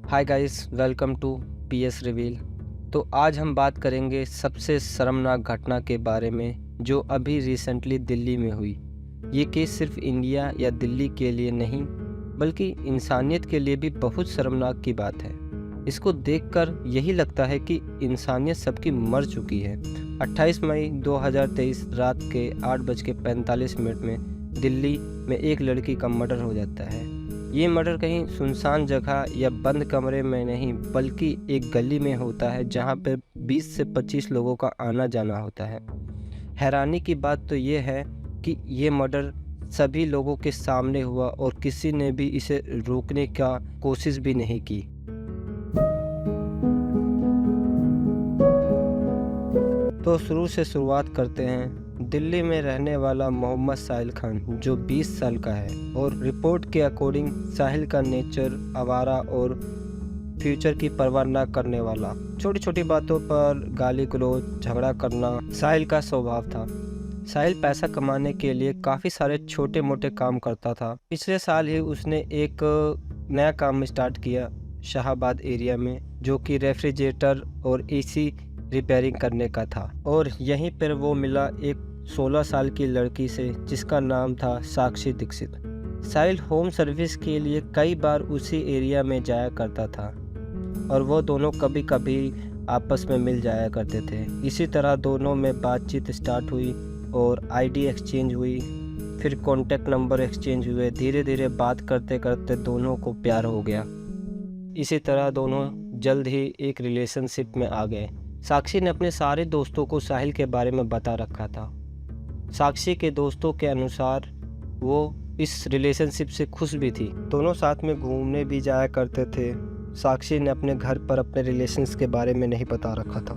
Hi guys, welcome to PS reveal. तो आज हम बात करेंगे सबसे शर्मनाक घटना के बारे में जो अभी रिसेंटली दिल्ली में हुई। ये केस सिर्फ इंडिया या दिल्ली के लिए नहीं बल्कि इंसानियत के लिए भी बहुत शर्मनाक की बात है। इसको देखकर यही लगता है कि इंसानियत सबकी मर चुकी है। 28 मई 2023 रात के 8:45 में दिल्ली में एक लड़की का मर्डर हो जाता है। ये मर्डर कहीं सुनसान जगह या बंद कमरे में नहीं बल्कि एक गली में होता है जहाँ पर 20 से 25 लोगों का आना जाना होता है। हैरानी की बात तो ये है कि ये मर्डर सभी लोगों के सामने हुआ और किसी ने भी इसे रोकने का कोशिश भी नहीं की। तो शुरू से शुरुआत करते हैं। दिल्ली में रहने वाला मोहम्मद साहिल खान जो 20 साल का है और रिपोर्ट के अकॉर्डिंग साहिल का नेचर आवारा और फ्यूचर की परवाह न करने वाला। छोटी छोटी बातों पर गाली गलौज झगड़ा करना साहिल का स्वभाव था। साहिल पैसा कमाने के लिए काफ़ी सारे छोटे मोटे काम करता था। पिछले साल ही उसने एक नया काम स्टार्ट किया शाहबाद एरिया में, जो कि रेफ्रिजरेटर और एसी रिपेयरिंग करने का था। और यहीं पर वो मिला एक 16 साल की लड़की से जिसका नाम था साक्षी दीक्षित। साहिल होम सर्विस के लिए कई बार उसी एरिया में जाया करता था और वो दोनों कभी कभी आपस में मिल जाया करते थे। इसी तरह दोनों में बातचीत स्टार्ट हुई और आईडी एक्सचेंज हुई, फिर कॉन्टैक्ट नंबर एक्सचेंज हुए। धीरे धीरे बात करते करते दोनों को प्यार हो गया। इसी तरह दोनों जल्द ही एक रिलेशनशिप में आ गए। साक्षी ने अपने सारे दोस्तों को साहिल के बारे में बता रखा था। साक्षी के दोस्तों के अनुसार वो इस रिलेशनशिप से खुश भी थी। दोनों साथ में घूमने भी जाया करते थे। साक्षी ने अपने घर पर अपने रिलेशंस के बारे में नहीं बता रखा था।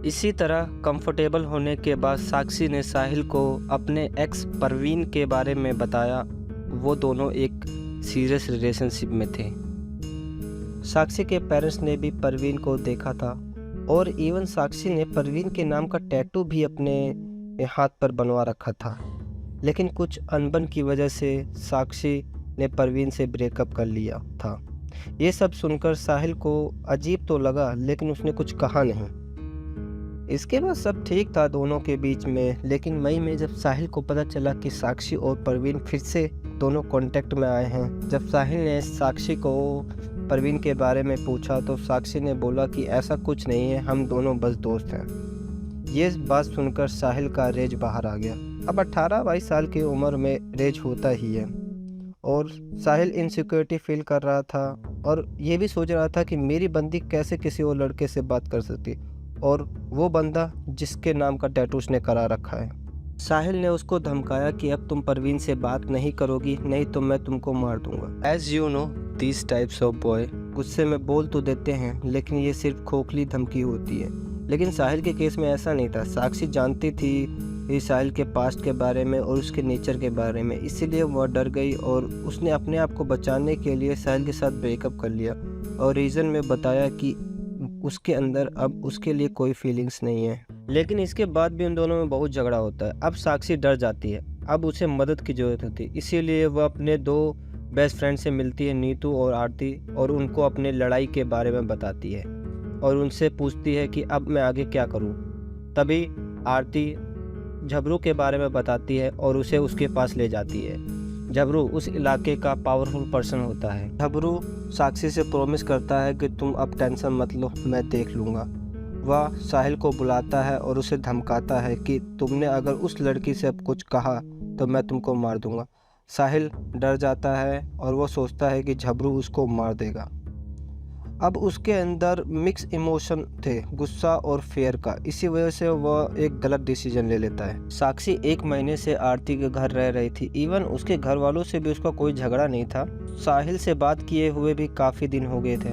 इसी तरह कंफर्टेबल होने के बाद साक्षी ने साहिल को अपने एक्स परवीन के बारे में बताया। वो दोनों एक सीरियस रिलेशनशिप में थे। साक्षी के पेरेंट्स ने भी परवीन को देखा था और इवन साक्षी ने परवीन के नाम का टैटू भी अपने हाथ पर बनवा रखा था। लेकिन कुछ अनबन की वजह से साक्षी ने परवीन से ब्रेकअप कर लिया था। ये सब सुनकर साहिल को अजीब तो लगा लेकिन उसने कुछ कहा नहीं। इसके बाद सब ठीक था दोनों के बीच में। लेकिन मई में जब साहिल को पता चला कि साक्षी और परवीन फिर से दोनों कांटेक्ट में आए हैं, जब साहिल ने साक्षी को परवीन के बारे में पूछा तो साक्षी ने बोला कि ऐसा कुछ नहीं है, हम दोनों बस दोस्त हैं। ये बात सुनकर साहिल का रेज बाहर आ गया। अब 18-22 साल की उम्र में रेज होता ही है और साहिल इनसिक्योरिटी फील कर रहा था और ये भी सोच रहा था कि मेरी बंदी कैसे किसी और लड़के से बात कर सकती, और वो बंदा जिसके नाम का टैटू उसने करा रखा है। साहिल ने उसको धमकाया कि अब तुम परवीन से बात नहीं करोगी, नहीं तो मैं तुमको मार दूंगा। As you know this types of boy गुस्से में बोल तो देते हैं लेकिन ये सिर्फ खोखली धमकी होती है। लेकिन साहिल के केस में ऐसा नहीं था। साक्षी जानती थी साहिल के पास्ट के बारे में और उसके नेचर के बारे में, इसीलिए वह डर गई और उसने अपने आप को बचाने के लिए साहिल के साथ ब्रेकअप कर लिया और रीज़न में बताया कि उसके अंदर अब उसके लिए कोई फीलिंग्स नहीं है। लेकिन इसके बाद भी उन दोनों में बहुत झगड़ा होता है। अब साक्षी डर जाती है, अब उसे मदद की ज़रूरत होती है। इसीलिए वह अपने दो बेस्ट फ्रेंड से मिलती है, नीतू और आरती, और उनको अपने लड़ाई के बारे में बताती है और उनसे पूछती है कि अब मैं आगे क्या करूं। तभी आरती झबरू के बारे में बताती है और उसे उसके पास ले जाती है। झबरू उस इलाके का पावरफुल पर्सन होता है। झबरू साक्षी से प्रॉमिस करता है कि तुम अब टेंशन मत लो, मैं देख लूँगा। वह साहिल को बुलाता है और उसे धमकाता है कि तुमने अगर उस लड़की से अब कुछ कहा तो मैं तुमको मार दूंगा। साहिल डर जाता है और वो सोचता है कि झबरू उसको मार देगा। अब उसके अंदर मिक्स इमोशन थे, गुस्सा और फेयर का। इसी वजह से वह एक गलत डिसीजन ले लेता है। साक्षी 1 महीने से आरती के घर रह रही थी। इवन उसके घर वालों से भी उसका कोई झगड़ा नहीं था। साहिल से बात किए हुए भी काफ़ी दिन हो गए थे,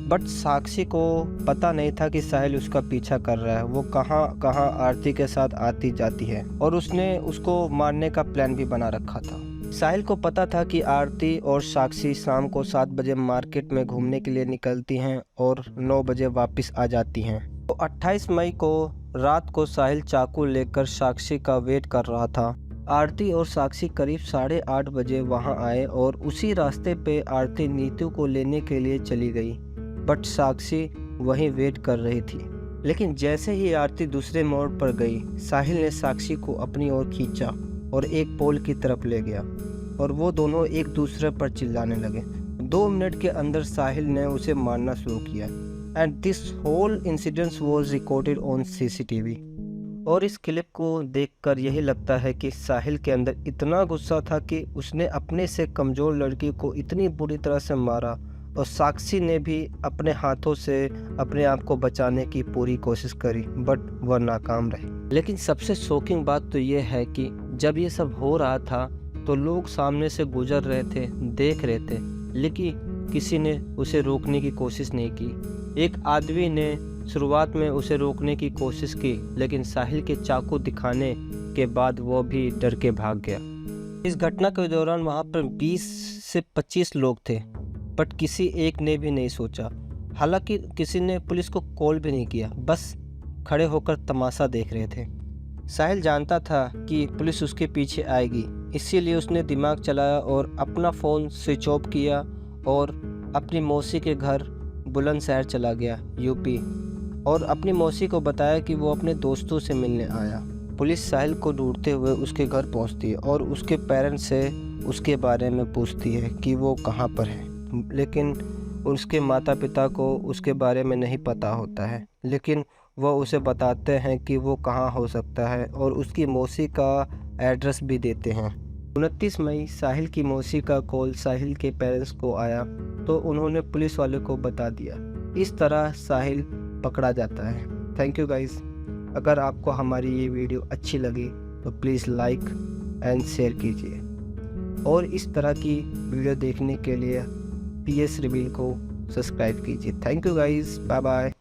बट साक्षी को पता नहीं था कि साहिल उसका पीछा कर रहा है। वो कहाँ कहाँ आरती के साथ आती जाती है और उसने उसको मारने का प्लान भी बना रखा था। साहिल को पता था कि आरती और साक्षी शाम को 7 बजे मार्केट में घूमने के लिए निकलती हैं और 9 बजे वापस आ जाती हैं। तो 28 मई को रात को साहिल चाकू लेकर साक्षी का वेट कर रहा था आरती और साक्षी करीब 8:30 बजे वहां आए और उसी रास्ते पे आरती नीतू को लेने के लिए चली गई, बट साक्षी वहीं वेट कर रही थी। लेकिन जैसे ही आरती दूसरे मोड़ पर गई, साहिल ने साक्षी को अपनी ओर खींचा और एक पोल की तरफ ले गया और वो दोनों एक दूसरे पर चिल्लाने लगे। 2 मिनट के अंदर साहिल ने उसे मारना शुरू किया and this whole incident was recorded on CCTV. और इस क्लिप को देखकर यही लगता है कि साहिल के अंदर इतना गुस्सा था कि उसने अपने से कमज़ोर लड़की को इतनी बुरी तरह से मारा और साक्षी ने भी अपने हाथों से अपने आप को बचाने की पूरी कोशिश करी, बट वह नाकाम रही। लेकिन सबसे शॉकिंग बात तो ये है कि जब ये सब हो रहा था तो लोग सामने से गुजर रहे थे, देख रहे थे, लेकिन किसी ने उसे रोकने की कोशिश नहीं की। एक आदमी ने शुरुआत में उसे रोकने की कोशिश की, लेकिन साहिल के चाकू दिखाने के बाद वो भी डर के भाग गया। इस घटना के दौरान वहाँ पर 20 से 25 लोग थे, बट किसी एक ने भी नहीं सोचा। हालांकि किसी ने पुलिस को कॉल भी नहीं किया, बस खड़े होकर तमाशा देख रहे थे। साहिल जानता था कि पुलिस उसके पीछे आएगी, इसीलिए उसने दिमाग चलाया और अपना फ़ोन स्विच ऑफ किया और अपनी मौसी के घर बुलंदशहर चला गया, यूपी, और अपनी मौसी को बताया कि वो अपने दोस्तों से मिलने आया। पुलिस साहिल को ढूंढते हुए उसके घर पहुंचती है और उसके पेरेंट्स से उसके बारे में पूछती है कि वो कहाँ पर है, लेकिन उसके माता पिता को उसके बारे में नहीं पता होता है, लेकिन वह उसे बताते हैं कि वो कहाँ हो सकता है और उसकी मौसी का एड्रेस भी देते हैं। 29 मई साहिल की मौसी का कॉल साहिल के पेरेंट्स को आया तो उन्होंने पुलिस वाले को बता दिया। इस तरह साहिल पकड़ा जाता है। Thank you guys. अगर आपको हमारी ये वीडियो अच्छी लगी तो प्लीज़ लाइक एंड शेयर कीजिए और इस तरह की वीडियो देखने के लिए PS रिवील को सब्सक्राइब कीजिए। Thank you guys, bye bye.